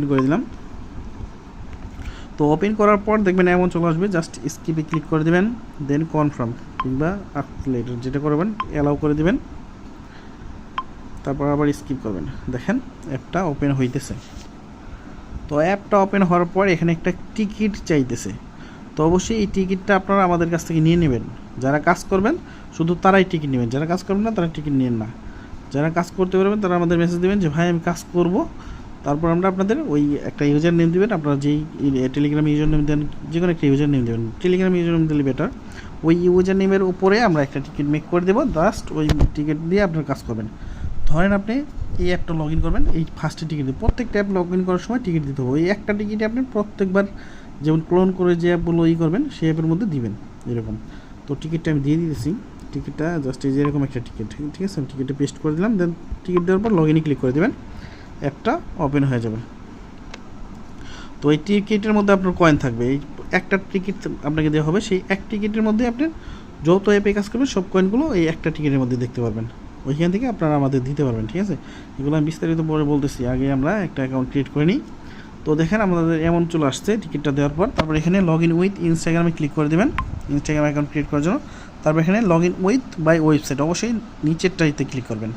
করে দিলাম। তো ওপেন করার পর দেখবেন এমন চলে আসবে, জাস্ট স্কিপে ক্লিক করে দিবেন, দেন কনফার্ম কিংবা লেটার যেটা করবেন অ্যালাউ করে দিবেন, তারপর আবার স্কিপ করবেন। দেখেন অ্যাপটা ওপেন হইতেছে। তো অ্যাপটা ওপেন হওয়ার পর এখানে একটা টিকিট চাইতেছে। তো অবশ্যই এই টিকিটটা আপনারা আমাদের কাছ থেকে নিয়ে নেবেন। যারা কাজ করবেন শুধু তারাই টিকিট নেবেন, যারা কাজ করবেন না তারা টিকিট নেন না। যারা কাজ করতে পারবেন তারা আমাদের মেসেজ দেবেন যে ভাই আমি কাজ করব, তারপর আমরা আপনাদের ওই একটা ইউজার নেম দেবেন। আপনারা যেই টেলিগ্রাম ইউজার নেম দেন, যে কোনো একটা ইউজার নেম দেবেন, টেলিগ্রাম ইউজার নেম দিলে বেটার। ওই ইউজার নেমের উপরে আমরা একটা টিকিট মেক করে দেবো, জাস্ট ওই টিকিট দিয়ে আপনার কাজ করবেন। ধরেন আপনি এই অ্যাপটা লগ ইন করবেন, এই ফার্স্টে টিকিট দিয়ে প্রত্যেকটা অ্যাপ লগ ইন করার সময় টিকিট দিতে হবে। ওই একটা টিকিটে আপনি প্রত্যেকবার যেমন ক্লোন করে যে অ্যাপগুলো করবেন সেই অ্যাপের মধ্যে দিবেন এরকম। তো টিকিটটা আমি দিয়ে দিয়েছি, টিকিটটা জাস্ট এই যে এরকম একটা টিকিট, ঠিক আছে। আমি টিকিটটা পেস্ট করে দিলাম, দেন টিকিট দেওয়ার পর লগ ইনে ক্লিক করে দেবেন, অ্যাপটা ওপেন হয়ে যাবে। তো এই টিকিটের মধ্যে আপনার কয়েন থাকবে, এই একটা টিকিট আপনাকে দেওয়া হবে, সেই এক টিকিটের মধ্যে আপনি যত অ্যাপে কাজ করবেন সব কয়েনগুলো এই একটা টিকিটের মধ্যে দেখতে পারবেন। ওইখান থেকে আপনারা আমাদের দিতে পারবেন, ঠিক আছে। এগুলো আমি বিস্তারিত পরে বলতেছি, আগে আমরা একটা অ্যাকাউন্ট ক্রিয়েট করে নিই। তো দেখেন আমাদের এমন চলে আসছে টিকিটটা দেওয়ার পর। তারপর এখানে লগ ইন উইথ ইনস্টাগ্রামে ক্লিক করে দেবেন, ইনস্টাগ্রাম অ্যাকাউন্ট ক্রিয়েট করার জন্য। তারপর এখানে log in with by website, অবশ্যই নিচেরটাইতে ক্লিক করবেন।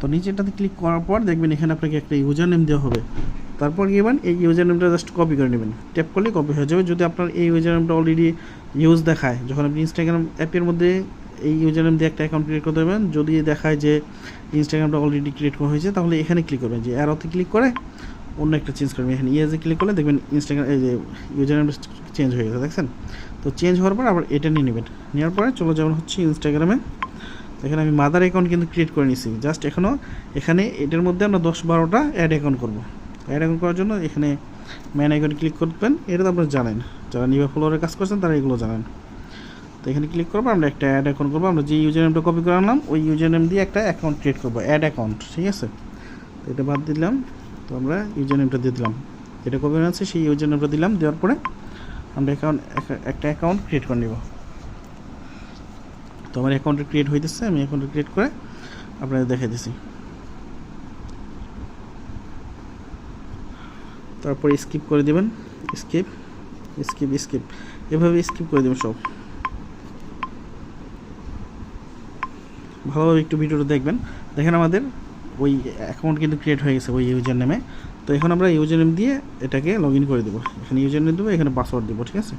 তো নিচেরটাতে ক্লিক করার পর দেখবেন এখানে আপনাকে একটা ইউজার নেম দেওয়া হবে। তারপর গিয়েবেন এই ইউজার নেমটা জাস্ট কপি করে নেবেন, ট্যাপ করলে কপি হয়ে যাবে। যদি আপনার এই ইউজার নেমটা অলরেডি ইউজ দেখায়, যখন আপনি ইনস্টাগ্রাম অ্যাপের মধ্যে এই ইউজার নেম দিয়ে একটা অ্যাকাউন্ট ক্রিয়েট করতে পারবেন, যদি দেখায় যে ইনস্টাগ্রামটা অলরেডি ক্রিয়েট করা হয়েছে, তাহলে এখানে ক্লিক করবেন, যে অ্যারোতে ক্লিক করে অন্য একটা চেঞ্জ করবেন। এখানে ইয়েজে ক্লিক করলে দেখবেন ইনস্টাগ্রাম এই যে ইউজার নেমটা চেঞ্জ হয়ে গেছে, দেখছেন। তো চেঞ্জ হওয়ার পর আবার এটা নিয়ে নেবেন, নেওয়ার পরে চলে যাবেন হচ্ছে ইনস্টাগ্রামে। এখানে আমি মাদার অ্যাকাউন্ট কিন্তু ক্রিয়েট করে নিয়েছি, জাস্ট এখনও এখানে এটার মধ্যে আমরা 10-12টা অ্যাড অ্যাকাউন্ট করবো। অ্যাড অ্যাকাউন্ট করার জন্য এখানে ম্যান আইকনে ক্লিক করবেন, এটা তো আপনারা জানেন, যারা নিভা ফলোয়ারের কাজ করছেন তারা এগুলো জানেন। তো এখানে ক্লিক করবো, আমরা একটা অ্যাড অ্যাকাউন্ট করবো। আমরা যে ইউজার নেমটা কপি করে আনলাম ওই ইউজার নেম দিয়ে একটা অ্যাকাউন্ট ক্রিয়েট করবো, অ্যাড অ্যাকাউন্ট, ঠিক আছে। তো এটা বাদ দিলাম, তো আমরা ইউজার নেমটা দিয়ে দিলাম, যেটা কপি আছে সেই ইউজার নেমটা দিলাম। দেওয়ার পরে আমরা একটা অ্যাকাউন্ট ক্রিয়েট করে নেব। তো আমার অ্যাকাউন্টে ক্রিয়েট হইতেছে, আমি অ্যাকাউন্টে ক্রিয়েট করে আপনাদের দেখাই দিছি। তারপরে স্কিপ করে দেবেন, স্কিপ স্কিপ স্কিপ, এভাবে স্কিপ করে দেবেন সব। ভালোভাবে একটু ভিডিওটা দেখবেন। দেখেন আমাদের ওই অ্যাকাউন্ট কিন্তু ক্রিয়েট হয়ে গেছে ওই ইউজার নেমে। তো এখন আমরা ইউজার নেম দিয়ে এটাকে লগ ইন করে দেবো। এখানে ইউজার নেম দেবো, এখানে পাসওয়ার্ড দেবো, ঠিক আছে।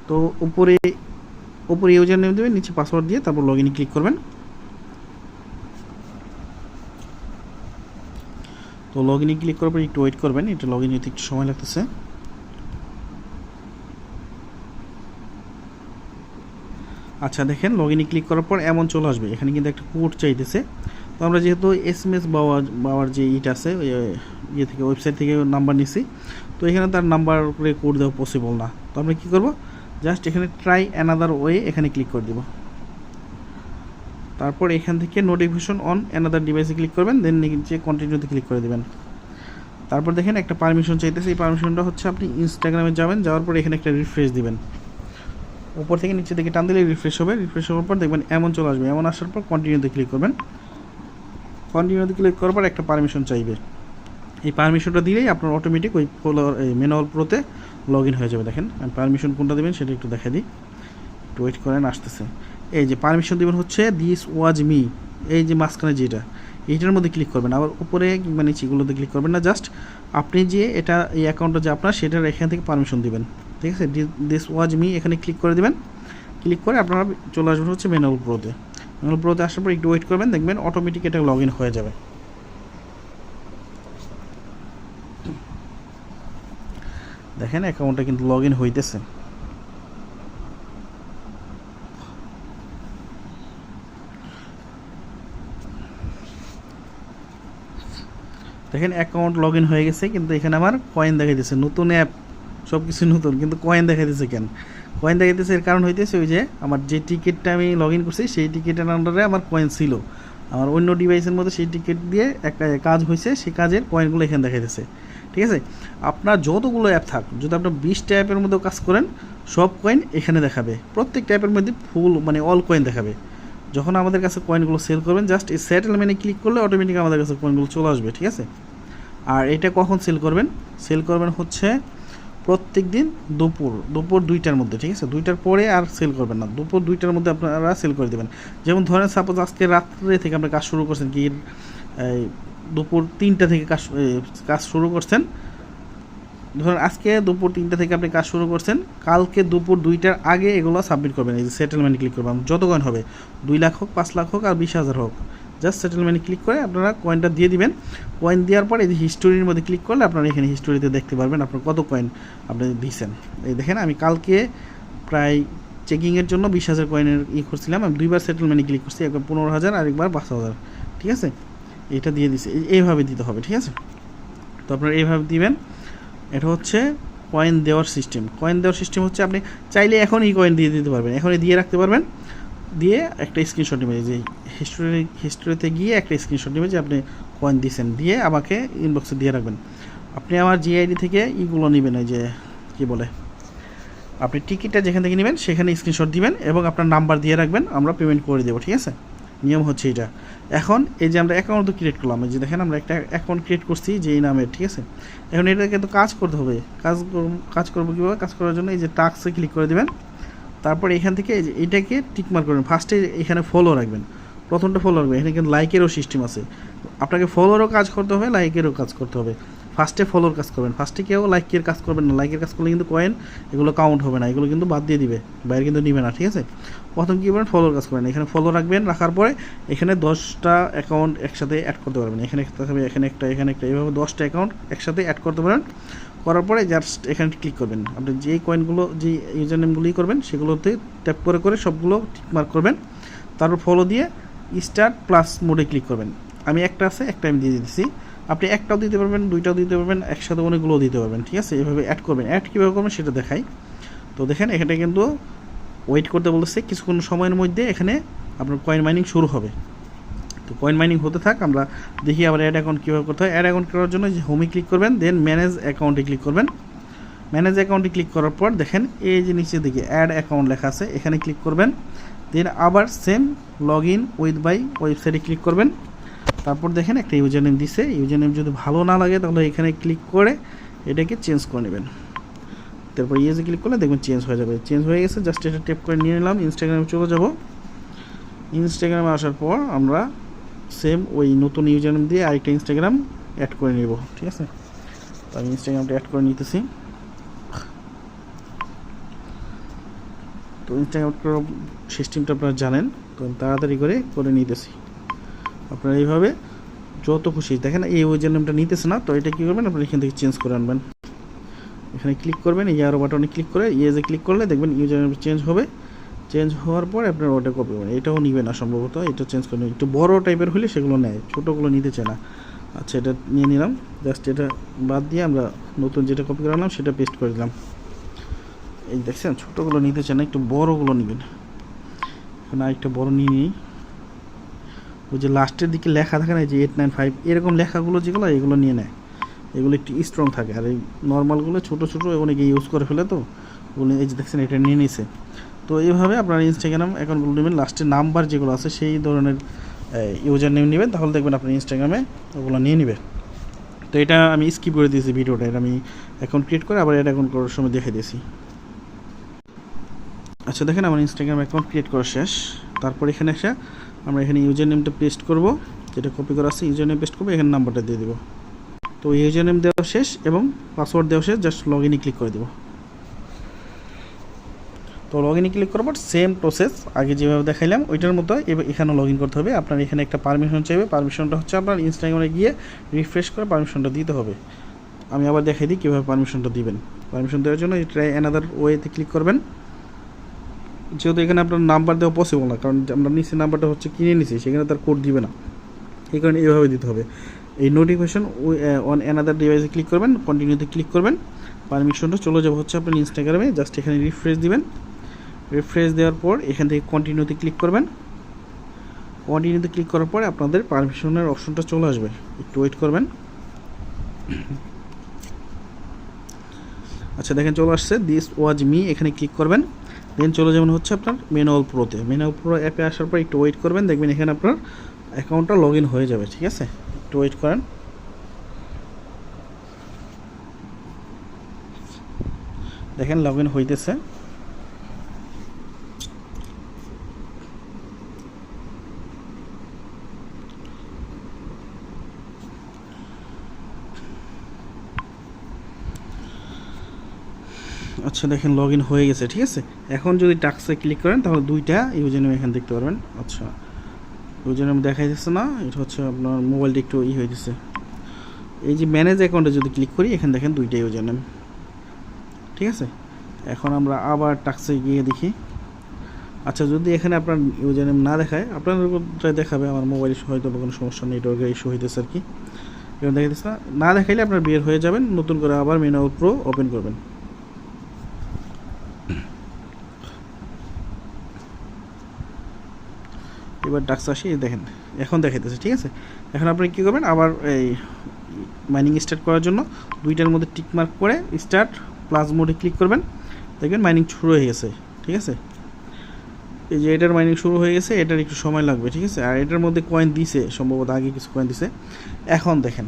তো উপরে ইউজার নেম দেবেন, নিচে পাসওয়ার্ড দিয়ে তারপর লগ ইনে ক্লিক করবেন। তো লগ ইনে ক্লিক করার পর একটু ওয়েট করবেন, এটা লগ ইন হতে একটু সময় লাগতেছে। আচ্ছা দেখেন লগ ইনে ক্লিক করার পর এমন চলে আসবে, এখানে কিন্তু একটা কোড চাইতেছে। তো আমরা যেহেতু SMS পাওয়ার যে ইট আছে ইয়ে থেকে ওয়েবসাইট থেকে নাম্বার নিছি, তো এখানে তার নাম্বার করে কোড দেওয়া পসিবল না। তো আমরা কী করবো, জাস্ট এখানে ট্রাই অ্যানাদার ওয়ে এখানে ক্লিক করে দেবো। তারপর এখান থেকে নোটিফিকেশন অন অ্যানাদার ডিভাইসে ক্লিক করবেন, দেন নিচে কন্টিনিউতে ক্লিক করে দেবেন। তারপর দেখেন একটা পারমিশন চাইতেছে, এই পারমিশনটা হচ্ছে আপনি ইনস্টাগ্রামে যাবেন, যাওয়ার পর এখানে একটা রিফ্রেশ দিবেন, উপর থেকে নিচে দিকে টান দিলে রিফ্রেশ হবে। রিফ্রেশ হওয়ার পর দেখবেন এমন চলে আসবে, এমন আসার পর কন্টিনিউতে ক্লিক করবেন। কন্টিনিউতে ক্লিক করার পর একটা পারমিশন চাইবে, এই পারমিশনটা দিলেই আপনার অটোমেটিক ওই ম্যানুয়াল প্রোতে লগ ইন হয়ে যাবে। দেখেন আমি পারমিশন কোনটা দেবেন সেটা একটু দেখা দিই, একটু ওয়েট করেন, আসতেছে। এই যে পারমিশন দেবেন হচ্ছে দিস ওয়াজ মি, এই যে মাঝখানে যেটা এইটার মধ্যে ক্লিক করবেন, আবার উপরে কিংবা নিচেগুলোতে ক্লিক করবেন না, জাস্ট আপনি যে এটা এই অ্যাকাউন্টটা যে আপনার সেটার এখান থেকে পারমিশন দিবেন, ঠিক আছে। দিস ওয়াজ মি এখানে ক্লিক করে দেবেন, ক্লিক করে আপনারা চলে আসবেন হচ্ছে ম্যানুয়াল প্রোতে। ম্যানুয়াল প্রোতে আসার পর একটু ওয়েট করবেন, দেখবেন অটোমেটিক এটা লগ ইন হয়ে যাবে। দেখেন অ্যাকাউন্টটা কিন্তু লগ ইন হইতেছে। দেখেন অ্যাকাউন্ট লগ ইন হয়ে গেছে, কিন্তু এখানে আমার কয়েন দেখা দিচ্ছে, নতুন অ্যাপ সব কিছু নতুন, কিন্তু কয়েন দেখা দিচ্ছে কেন? কয়েন দেখা দিচ্ছে এর কারণ হইতেছে ওই যে আমার যে টিকিটটা আমি লগ ইন করছি সেই টিকিটের আন্ডারে আমার কয়েন ছিল, আমার অন্য ডিভাইসের মধ্যে সেই টিকিট দিয়ে একটা কাজ হয়েছে, সেই কাজের কয়েনগুলো এখানে দেখা দিচ্ছে, ঠিক আছে। আপনার যতগুলো অ্যাপ থাক, যদি আপনার 20টা অ্যাপের মধ্যেও কাজ করেন, সব কয়েন এখানে দেখাবে, প্রত্যেকটা অ্যাপের মধ্যে ফুল মানে অল কয়েন দেখাবে। যখন আমাদের কাছে কয়েনগুলো সেল করবেন, জাস্ট এই সেটেলমেন্টে ক্লিক করলে অটোমেটিক আমাদের কাছে কয়েনগুলো চলে আসবে, ঠিক আছে। আর এটা কখন সেল করবেন? সেল করবেন হচ্ছে প্রত্যেক দিন দুপুর 2টার মধ্যে, ঠিক আছে? 2টার পরে আর সেল করবেন না, দুপুর 2টার মধ্যে আপনারা সেল করে দেবেন। যেমন ধরেন সাপোজ আজকে রাত্রে থেকে আপনি কাজ শুরু করছেন, কি দুপুর 3টা থেকে কাজ শুরু করছেন, ধরুন আজকে দুপুর 3টা থেকে আপনি কাজ শুরু করছেন, কালকে দুপুর 2টার আগে এগুলো সাবমিট করবেন। এই যে সেটেলমেন্ট ক্লিক করবেন, যত কয়েন হবে 2 লাখ হোক, 5 লাখ হোক আর 20,000 হোক, জাস্ট সেটেলমেন্টে ক্লিক করে আপনারা কয়েনটা দিয়ে দিবেন। কয়েন দেওয়ার পর এই যে হিস্টোরির মধ্যে ক্লিক করলে আপনারা এখানে হিস্টোরিতে দেখতে পারবেন আপনার কত কয়েন আপনি দিয়েছেন। এই দেখেন আমি কালকে প্রায় চেকিংয়ের জন্য 20,000 কয়েনের করছিলাম, আমি 2বার সেটেলমেন্টে ক্লিক করছি, একবার 15,000 আর একবার 5,000, ঠিক আছে? এটা দিয়ে দিছি, এইভাবে দিতে হবে, ঠিক আছে? তো আপনারা এইভাবে দিবেন। এটা হচ্ছে কয়েন দেওয়ার সিস্টেম। কয়েন দেওয়ার সিস্টেম হচ্ছে আপনি চাইলে এখনই কয়েন দিয়ে দিতে পারবেন, এখনই দিয়ে রাখতে পারবেন, দিয়ে একটা স্ক্রিনশট নেবেন, যে হিস্টোরিতে গিয়ে একটা স্ক্রিনশট নেবেন যে আপনি কয়েন দিয়েছেন, দিয়ে আমাকে ইনবক্সে দিয়ে রাখবেন। আপনি আমার জিআইডি থেকে ইগুলো নেবেন, এই যে কী বলে, আপনি টিকিটটা যেখান থেকে নেবেন সেখানে স্ক্রিনশট দিবেন এবং আপনার নাম্বার দিয়ে রাখবেন, আমরা পেমেন্ট করে দেবো, ঠিক আছে? নিয়ম হচ্ছে এটা। এখন এই যে আমরা অ্যাকাউন্ট তো ক্রিয়েট করলাম, এই যে দেখেন আমরা একটা অ্যাকাউন্ট ক্রিয়েট করছি যে এই নামের, ঠিক আছে? এখন এটাকে তো কাজ করতে হবে, কাজ করবো কীভাবে? কাজ করার জন্য এই যে টাস্কে ক্লিক করে দেবেন, তারপর এখান থেকে এই যে এটাকে টিকমার্ক করবেন, ফার্স্টে এখানে ফলো রাখবেন, প্রথমটা ফলো রাখবেন। এখানে কিন্তু লাইকেরও সিস্টেম আছে, আপনাকে ফলোরও কাজ করতে হবে, লাইকেরও কাজ করতে হবে। ফার্স্টে ফলোর কাজ করবেন, ফার্স্টে কেউ লাইকের কাজ করবেন না, লাইকের কাজ করলে কিন্তু কয়েন এগুলো কাউন্ট হবে না, এগুলো কিন্তু বাদ দিয়ে দিবে, বাইরে কিন্তু নিবে না, ঠিক আছে? প্রথম কী করবেন? ফলোর কাজ করবেন, এখানে ফলো রাখবেন, রাখার পরে এখানে 10টা অ্যাকাউন্ট একসাথে অ্যাড করতে পারবেন, এখানে একটা থাকবে, এখানে একটা, এখানে একটা, এইভাবে 10টা অ্যাকাউন্ট একসাথে অ্যাড করতে পারেন। করার পরে জাস্ট এখানে ক্লিক করবেন, আপনি যেই কয়েনগুলো, যে ইউজার নেমগুলোই করবেন সেগুলোতে ট্যাপ করে করে সবগুলো টিকমার্ক করবেন, তারপর ফলো দিয়ে স্টার্ট প্লাস মোডে ক্লিক করবেন। আমি একটা আছে, একটা আমি দিয়ে দিচ্ছি, আপনি একটাও দিতে পারবেন, 2টাও দিতে পারবেন, একসাথে অনেকগুলোও দিতে পারবেন, ঠিক আছে? এভাবে অ্যাড করবেন। অ্যাড কীভাবে করবেন সেটা দেখাই। তো দেখেন এখানে কিন্তু ওয়েট করতে বলেছে, কিছুক্ষণ সময়ের মধ্যে এখানে আপনার কয়েন মাইনিং শুরু হবে। তো কয়েন মাইনিং হতে থাক, আমরা দেখি আবার অ্যাড অ্যাকাউন্ট কীভাবে করতে হয়। অ্যাড অ্যাকাউন্ট করার জন্য যে হোমে ক্লিক করবেন, দেন ম্যানেজ অ্যাকাউন্টে ক্লিক করবেন। ম্যানেজ অ্যাকাউন্টে ক্লিক করার পর দেখেন এই যে নিচের দিকে অ্যাড অ্যাকাউন্ট লেখা আছে, এখানে ক্লিক করবেন। দেন আবার same log in with by ওয়েবসাইটে ক্লিক করবেন। তারপর দেখেন একটা ইউজার নেম দিছে, ইউজার নেম যদি ভালো না লাগে তাহলে এখানে ক্লিক করে এটাকে চেঞ্জ করে নেবেন। তারপর ইয়েজে ক্লিক করলে দেখবেন চেঞ্জ হয়ে যাবে। চেঞ্জ হয়ে গেছে, জাস্ট এটা ট্যাপ করে নিয়ে নিলাম। ইনস্টাগ্রামে চলে যাব। ইনস্টাগ্রামে আসার পর আমরা সেম ওই নতুন ইউজার নেম দিয়ে আরেকটা ইনস্টাগ্রাম অ্যাড করে নেব, ঠিক আছে? তো আমি ইনস্টাগ্রামটা অ্যাড করে নিতেছি। তো ইনস্টাগ্রাম সিস্টেমটা আপনারা জানেন, তো তাড়াতাড়ি করে নিতেছি। আপনারা এইভাবে যত খুশি, দেখেন এই ইউজার নেমটা নিতেছে না, তো এটা কী করবেন? আপনারা এখান থেকে চেঞ্জ করে আনবেন। এখানে ক্লিক করবেন, এই আরও বাটনে ক্লিক করে ইয়েজে ক্লিক করলে দেখবেন ইউজার নেম চেঞ্জ হবে। চেঞ্জ হওয়ার পর আপনার ওটা কপি করবেন। এটাও নিবে না সম্ভবত, এটা চেঞ্জ করে একটু বড় টাইপের হলে সেগুলো নেয়, ছোটোগুলো নিতে চায় না। আচ্ছা, এটা নিয়ে নিলাম। জাস্ট এটা বাদ দিয়ে আমরা নতুন যেটা কপি করে আনলাম সেটা পেস্ট করে দিলাম। এই দেখছেন ছোটোগুলো নিতে চায় না, একটু বড়োগুলো নেবেন। এখানে আরেকটা বড় নিয়ে নিই। ওই যে লাস্টের দিকে লেখা থাকে না, যে 895 এরকম লেখাগুলো যেগুলো, এগুলো নিয়ে নেয়, এগুলো একটু স্ট্রং থাকে। আর এই নর্মালগুলো ছোটো ছোটো অনেকে ইউজ করে ফেলে, তো ওগুলো এই যে দেখছেন এটা নিয়ে নিছে। তো এইভাবে আপনারা ইনস্টাগ্রাম অ্যাকাউন্টগুলো নেবেন, লাস্টের নাম্বার যেগুলো আছে সেই ধরনের ইউজার নেম নেবেন, তাহলে দেখবেন আপনার ইনস্টাগ্রামে ওগুলো নিয়ে নেবে। তো এটা আমি স্কিপ করে দিয়েছি ভিডিওটা, এটা আমি অ্যাকাউন্ট ক্রিয়েট করে আবার এটা অ্যাকাউন্ট করার সময় দেখে দিয়েছি। আচ্ছা দেখেন আমার ইনস্টাগ্রাম অ্যাকাউন্ট ক্রিয়েট করা শেষ। তারপর এখানে এসে আমরা এখানে ইউজার নেমটা পেস্ট করব, যেটা কপি করা আছে ইউজার নেম পেস্ট করবো, এখানে নাম্বারটা দিয়ে দেবো। তো ইউজার নেম দেওয়া শেষ এবং পাসওয়ার্ড দেওয়া শেষ, জাস্ট লগ ইনে ক্লিক করে দেবো। তো লগ ইনে ক্লিক করার পর সেম প্রসেস আগে যেভাবে দেখাইলাম ওইটার মতো এখানেও লগ ইন করতে হবে। আপনার এখানে একটা পারমিশন চাইবে, পারমিশনটা হচ্ছে আপনার ইনস্টাগ্রামে গিয়ে রিফ্রেশ করে পারমিশনটা দিতে হবে। আমি আবার দেখাই দিই কীভাবে পারমিশনটা দিবেন। পারমিশন দেওয়ার জন্য ট্রাই অ্যানাদার ওয়েতে ক্লিক করবেন। যেহেতু এখানে আপনার নাম্বার দেওয়া পসিবল না, কারণ আমরা নিচে নাম্বারটা হচ্ছে কিনে নিছি, সেখানে তার কোড দিবে না, এই কারণে এইভাবে দিতে হবে। এই নোটিফিকেশন অন অ্যানাদার ডিভাইসে ক্লিক করবেন, কন্টিনিউতে ক্লিক করবেন, পারমিশনটা চলে যাবে হচ্ছে আপনার ইনস্টাগ্রামে। জাস্ট এখানে রিফ্রেশ দিবেন। রিফ্রেশ দেওয়ার পর এখান থেকে কন্টিনিউতে ক্লিক করবেন। কন্টিনিউতে ক্লিক করার পরে আপনাদের পারমিশনের অপশনটা চলে আসবে, একটু ওয়েট করবেন। আচ্ছা দেখেন চলে আসছে, দিস ওয়াজ মি, এখানে ক্লিক করবেন। দেন চলে যাবেন হচ্ছে আপনার ম্যানুয়াল প্রোতে। ম্যানুয়াল প্রো অ্যাপে আসার পর একটু ওয়েট করবেন, দেখবেন এখানে আপনার অ্যাকাউন্টটা লগ ইন হয়ে যাবে, ঠিক আছে? একটু ওয়েট করেন। দেখেন লগ ইন হইতেছে। আচ্ছা দেখেন লগ ইন হয়ে গেছে, ঠিক আছে। এখন যদি টাস্কে ক্লিক করেন তাহলে দুইটা ইউজার নেম এখানে দেখতে পারবেন। আচ্ছা ইউজার নেম দেখাই দিচ্ছে না, এটা হচ্ছে আপনার মোবাইলটা একটু হয়ে দিচ্ছে। এই যে ম্যানেজ অ্যাকাউন্টে যদি ক্লিক করি এখানে দেখেন দুইটা ইউজার নেম, ঠিক আছে। এখন আমরা আবার টাস্কে গিয়ে দেখি। আচ্ছা যদি এখানে আপনার ইউজার নেম না দেখায়, আপনাদের কোথায় দেখাবে, আমার মোবাইল হয়তো কোনো সমস্যা, নেটওয়ার্কের ইস্যু হইতেছে আর কি, এখানে দেখা দিচ্ছে না দেখাইলে আপনার বের হয়ে যাবেন, নতুন করে আবার ম্যানুয়াল প্রো ওপেন করবেন। এবার টাস্ক আসি, দেখেন এখন দেখাইতেছে, ঠিক আছে। এখন আপনি কী করবেন, আবার এই মাইনিং স্টার্ট করার জন্য দুইটার মধ্যে টিক মার্ক করে স্টার্ট প্লাস মোডে ক্লিক করবেন, দেখবেন মাইনিং শুরু হয়ে গেছে, ঠিক আছে। এই যে এটার মাইনিং শুরু হয়ে গেছে, এটার একটু সময় লাগবে, ঠিক আছে। আর এটার মধ্যে কয়েন দিছে, সম্ভবত আগে কিছু কয়েন দিছে। এখন দেখেন,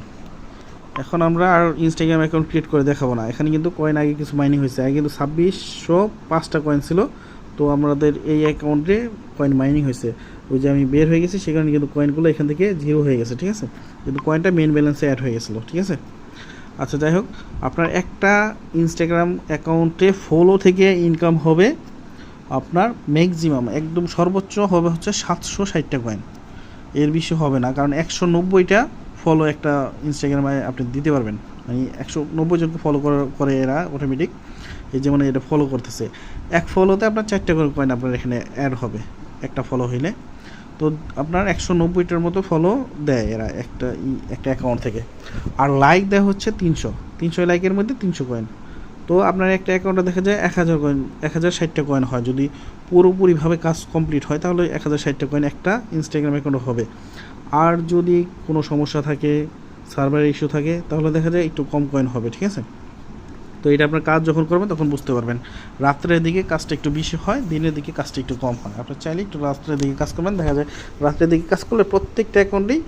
এখন আমরা আর ইনস্টাগ্রাম অ্যাকাউন্ট ক্রিয়েট করে দেখাবো না, এখানে কিন্তু কয়েন আগে কিছু মাইনিং হয়েছে, আগে কিন্তু 2605টা কয়েন ছিল। তো আমাদের এই অ্যাকাউন্টে কয়েন মাইনিং হয়েছে, ওই যে আমি বের হয়ে গেছি সেখানে কিন্তু কয়েনগুলো এখান থেকে জিরো হয়ে গেছে, ঠিক আছে। কিন্তু কয়েনটা মেন ব্যালেন্সে অ্যাড হয়ে গেছিলো, ঠিক আছে। আচ্ছা যাই হোক, আপনার একটা ইনস্টাগ্রাম অ্যাকাউন্টে ফলো থেকে ইনকাম হবে আপনার ম্যাক্সিমাম একদম সর্বোচ্চ হবে হচ্ছে 760টা কয়েন, এর বেশি হবে না। কারণ 190টা ফলো একটা ইনস্টাগ্রামে আপনি দিতে পারবেন, মানে 190 জনকে ফলো করে এরা অটোমেটিক। এই যেমন এটা ফলো করতেছে, এক ফলোতে আপনার 4টা করে কয়েন আপনার এখানে অ্যাড হবে একটা ফলো হইলে। তো আপনার 190টার মতো ফলো দেয় এরা একটা অ্যাকাউন্ট থেকে। আর লাইক দেয় হচ্ছে 300 লাইকের মধ্যে 300 কয়েন। তো আপনার একটা অ্যাকাউন্টে দেখা যায় 1000 কয়েন, 1060টা কয়েন হয়। যদি পুরোপুরিভাবে কাজ কমপ্লিট হয় তাহলে 1060টা কয়েন একটা ইনস্টাগ্রাম অ্যাকাউন্ট হবে। আর যদি কোনো সমস্যা থাকে, সার্ভারের ইস্যু থাকে, তাহলে দেখা যায় একটু কম কয়েন হবে, ঠিক আছে। তো এটা আপনার কাজ যখন করবেন তখন বুঝতে পারবেন। রাত্রের দিকে কাজটা একটু বেশি হয়, দিনের দিকে কাজটা একটু কম হয়। আপনার চাইলে একটু রাত্রের দিকে কাজ করবেন, দেখা যায় রাত্রের দিকে কাজ করলে প্রত্যেকটা অ্যাকাউন্টেই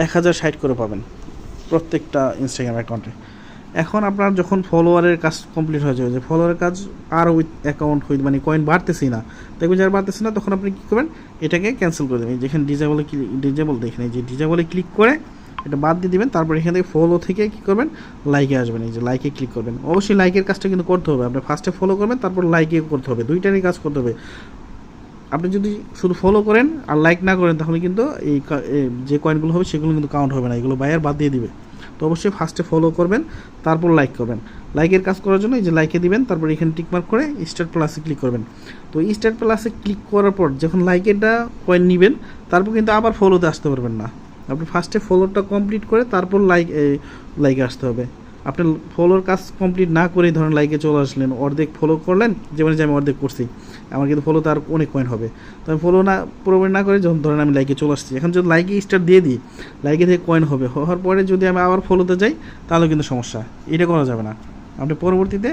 1060 করে পাবেন, প্রত্যেকটা ইনস্টাগ্রাম অ্যাকাউন্টে। এখন আপনার যখন ফলোয়ারের কাজ কমপ্লিট হয়ে যাবে, যে ফলোয়ারের কাজ আর উইথ অ্যাকাউন্ট হইতে মানে কয়েন বাড়তেছি না, দেখবেন যারা বাড়তেছে না, তখন আপনি কী করবেন, এটাকে ক্যান্সেল করে দেবেন। যেখানে ডিজেবল দেখেন, এই যে ডিজেবলে ক্লিক করে এটা বাদ দিয়ে দিবেন। তারপর এখান থেকে ফলো থেকে কী করবেন, লাইকে আসবেন, এই যে লাইকে ক্লিক করবেন। অবশ্যই লাইকের কাজটা কিন্তু করতে হবে, আপনি ফার্স্টে ফলো করবেন, তারপর লাইকে করতে হবে, দুইটারই কাজ করতে হবে। আপনি যদি শুধু ফলো করেন আর লাইক না করেন তাহলে কিন্তু এই যে কয়েনগুলো হবে সেগুলো কিন্তু কাউন্ট হবে না, এগুলো বায়ার বাদ দিয়ে দিবে। তো অবশ্যই ফার্স্টে ফলো করবেন, তারপর লাইক করবেন। লাইকের কাজ করার জন্য এই যে লাইকে দিবেন, তারপর এখানে টিকমার্ক করে স্টার্ট প্লাসে ক্লিক করবেন। তো স্টার্ট প্লাসে ক্লিক করার পর যখন লাইকেরটা কয়েন নেবেন, তারপর কিন্তু আবার ফলোতে আসতে পারবেন না। আপনি ফার্স্টে ফলোটা কমপ্লিট করে তারপর লাইকে আসতে হবে। আপনি ফলোর কাজ কমপ্লিট না করেই ধরেন লাইকে চলে আসলেন, অর্ধেক ফলো করলেন, যেমন যে আমি অর্ধেক করছি, আমার কিন্তু ফলোতে আর অনেক কয়েন হবে। তো আমি ফলো না পুরোপুরি না করে যখন ধরেন আমি লাইকে চলে আসছি, এখন যদি লাইকে স্টার্ট দিয়ে দিই, লাইকে থেকে কয়েন হবে, হওয়ার পরে যদি আমি আবার ফলোতে যাই তাহলে কিন্তু সমস্যা, এটা করা যাবে না। আপনি পরবর্তীতে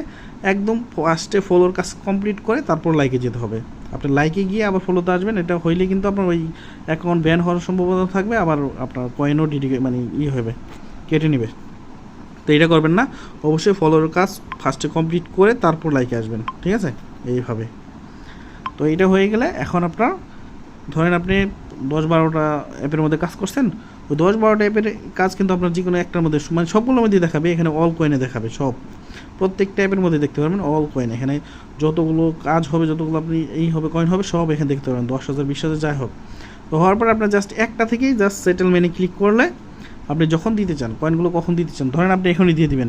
একদম ফার্স্টে ফলোর কাজ কমপ্লিট করে তারপর লাইকে যেতে হবে। আপনি লাইকে গিয়ে আবার ফলোতে আসবেন, এটা হইলে কিন্তু আপনার ওই অ্যাকাউন্ট ব্যান হওয়ার সম্ভাবনা থাকবে, আবার আপনার কয়েনও মানে হবে, কেটে নেবে। তো এটা করবেন না, অবশ্যই ফলোর কাজ ফার্স্টে কমপ্লিট করে তারপর লাইকে আসবেন, ঠিক আছে, এইভাবে। তো এটা হয়ে গেলে এখন আপনার ধরেন আপনি 10-12টা অ্যাপের মধ্যে কাজ করছেন, ওই 10-12টা অ্যাপের কাজ কিন্তু আপনার যে কোনো একটার মধ্যে মানে সবগুলোর মধ্যে দেখাবে, এখানে অল কয়েনে দেখাবে, সব প্রত্যেকটা অ্যাপের মধ্যে দেখতে পারবেন অল কয়েন। এখানে যতগুলো কাজ হবে, যতগুলো আপনি এই হবে কয়েন হবে, সব এখানে দেখতে পারবেন, 10,000 20,000 যাই হোক। তো হওয়ার পর আপনার জাস্ট একটা থেকেই জাস্ট সেটেলমেন্টে ক্লিক করলে আপনি যখন দিতে চান কয়েনগুলো, কখন দিতে চান, ধরেন আপনি এখনই দিয়ে দিবেন,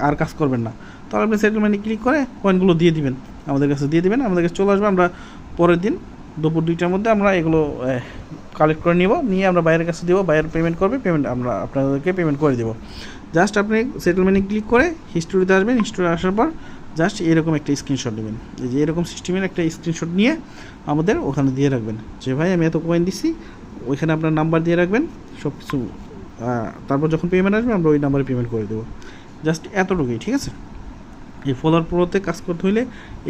আর কাজ করবেন না, তাহলে আপনি সেটেলমেন্টে ক্লিক করে কয়েনগুলো দিয়ে দিবেন, আমাদের কাছে দিয়ে দিবেন, আমাদের কাছে চলে আসবে। আমরা পরের দিন দুপুর 2টার মধ্যে আমরা এগুলো কালেক্ট করে নিয়ে আমরা বাইরের কাছে দেবো, বাইরে পেমেন্ট করবে, পেমেন্ট আমরা আপনাদেরকে পেমেন্ট করে দেবো। জাস্ট আপনি সেটেলমেন্টে ক্লিক করে হিস্টোরিতে আসবেন, হিস্টোরি আসার পর জাস্ট এরকম একটা স্ক্রিনশট নেবেন, এই যে এরকম সিস্টেমের একটা স্ক্রিনশট নিয়ে আমাদের ওখানে দিয়ে রাখবেন, যে ভাই আমি এত কয়েন দিচ্ছি, ওইখানে আপনার নাম্বার দিয়ে রাখবেন সব কিছু। তারপর যখন পেমেন্ট আসবে আমরা ওই নাম্বারে পেমেন্ট করে দেবো, জাস্ট এতটুকুই, ঠিক আছে। এই ফলোয়ার প্রোতে কাজ করতে হলে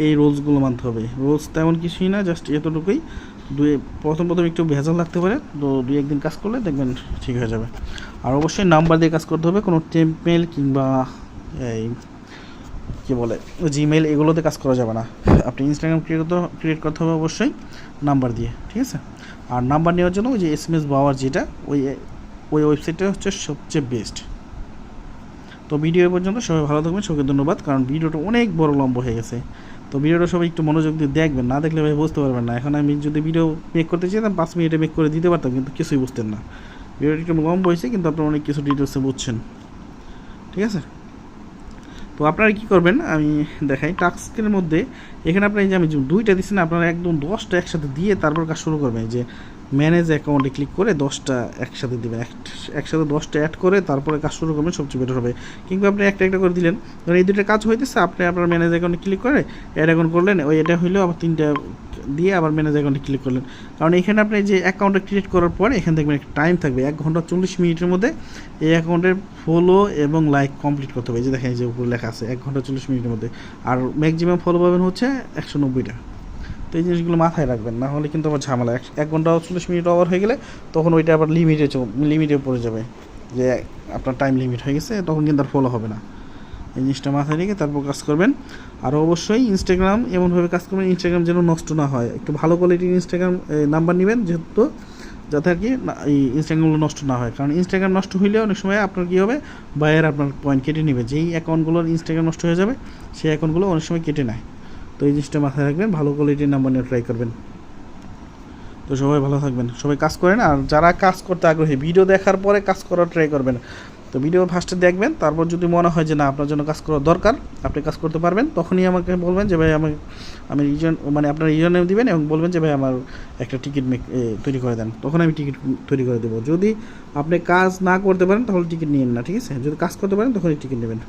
এই রোলসগুলো মানতে হবে, রোলস তেমন কিছুই না, জাস্ট এতটুকুই। প্রথম একটু ভেজাল লাগতে পারে, তো 2-1 দিন কাজ করলে দেখবেন ঠিক হয়ে যাবে। আর অবশ্যই নাম্বার দিয়ে কাজ করতে হবে, কোনো টেম্পমেল কিংবা এই কী বলে জিমেল এগুলোতে কাজ করা যাবে না। আপনি ইনস্টাগ্রাম ক্রিয়েট করতে হবে অবশ্যই নাম্বার দিয়ে, ঠিক আছে। আর নাম্বার নেওয়ার জন্য ওই যে SMS বাওয়ার যেটা ওই ওয়েবসাইটটা হচ্ছে সবচেয়ে বেস্ট। তো ভিডিও পর্যন্ত সবাই ভালো থাকবেন, সবাইকে ধন্যবাদ। কারণ ভিডিওটা অনেক বড় লম্বা হয়ে গেছে, তো ভিডিওটা সবাই একটু মনোযোগ দিয়ে দেখবেন, না দেখলে ভাই বুঝতে পারবেন না। এখন আমি যদি ভিডিও মেক করতে চাইতাম 5 মিনিটে মেক করে দিতে পারতাম, কিন্তু কিছুই বুঝতেন না। ভিডিওটা একটু লম্বা হয়েছে, কিন্তু আপনারা অনেক কিছু ডিটেলসে বুঝছেন, ঠিক আছে। তো আপনারা কী করবেন আমি দেখাই টাস্কের মধ্যে। এখানে আপনার এই যে আমি যে 2টা দিচ্ছি না, আপনারা একদম 10টা একসাথে দিয়ে তারপর কাজ শুরু করবেন। যে ম্যানেজ অ্যাকাউন্টে ক্লিক করে 10টা একসাথে দেবেন, একসাথে 10টা অ্যাড করে তারপরে কাজ শুরু করবেন, সবচেয়ে বেটার হবে। কিন্তু আপনি একটা একটা করে দিলেন, ধরুন এই 2টা কাজ হইতেছে, আপনি আপনার ম্যানেজ অ্যাকাউন্টে ক্লিক করে অ্যাড অ্যাকাউন্ট করলেন, ওই এটা হইলেও আবার 3টা দিয়ে আবার ম্যানেজ অ্যাকাউন্টে ক্লিক করলেন। কারণ এখানে আপনি যে অ্যাকাউন্টটা ক্রিয়েট করার পরে এখানে দেখবেন একটা টাইম থাকবে, 1 ঘন্টা 40 মিনিটের মধ্যে এই অ্যাকাউন্টের ফলো এবং লাইক কমপ্লিট করতে হবে। এই যে দেখেন এই যে উপরে লেখা আছে 1 ঘন্টা 40 মিনিটের মধ্যে। আর ম্যাক্সিমাম ফলো পাবেন হচ্ছে 190টা। তো এই জিনিসগুলো মাথায় রাখবেন, না হলে কিন্তু আবার ঝামেলা। 1 ঘন্টা 40 মিনিট ওভার হয়ে গেলে তখন ওইটা আবার লিমিটে পড়ে যাবে, যে আপনার টাইম লিমিট হয়ে গেছে, তখন কিন্তু আর ফলো হবে না। এই জিনিসটা মাথায় রেখে তারপর কাজ করবেন। আর অবশ্যই ইনস্টাগ্রাম এমনভাবে কাজ করবেন ইনস্টাগ্রাম যেন নষ্ট না হয়। একটু ভালো কোয়ালিটির ইনস্টাগ্রাম নাম্বার নেবেন, যেহেতু যাতে আর কি এই ইনস্টাগ্রামগুলো নষ্ট না হয়। কারণ ইনস্টাগ্রাম নষ্ট হইলে অনেক সময় আপনার কী হবে, বাইরে আপনার পয়েন্ট কেটে নেবে। যেই অ্যাকাউন্টগুলোর ইনস্টাগ্রাম নষ্ট হয়ে যাবে সেই অ্যাকাউন্টগুলো অনেক সময় কেটে নেয়। তো এই জিনিসটা মাথায় রাখবেন, ভালো কোয়ালিটির নাম্বার নিয়ে ট্রাই করবেন। তো সবাই ভালো থাকবেন, সবাই কাজ করেন। আর যারা কাজ করতে আগ্রহী ভিডিও দেখার পরে কাজ করার ট্রাই করবেন। তো ভিডিও ফার্স্টে দেখবেন, তারপর যদি মনে হয় যে না আপনার জন্য কাজ করা দরকার, আপনি কাজ করতে পারবেন, তখনই আমাকে বলবেন যে ভাই আমি আপনার নেম দিবেন এবং বলবেন যে ভাই আমার একটা টিকিট তৈরি করে দেন। তখন আমি টিকিট তৈরি করে দেবো। যদি আপনি কাজ না করতে পারেন তাহলে টিকিট নিয়েন না, ঠিক আছে। যদি কাজ করতে পারেন তখনই টিকিট নেবেন।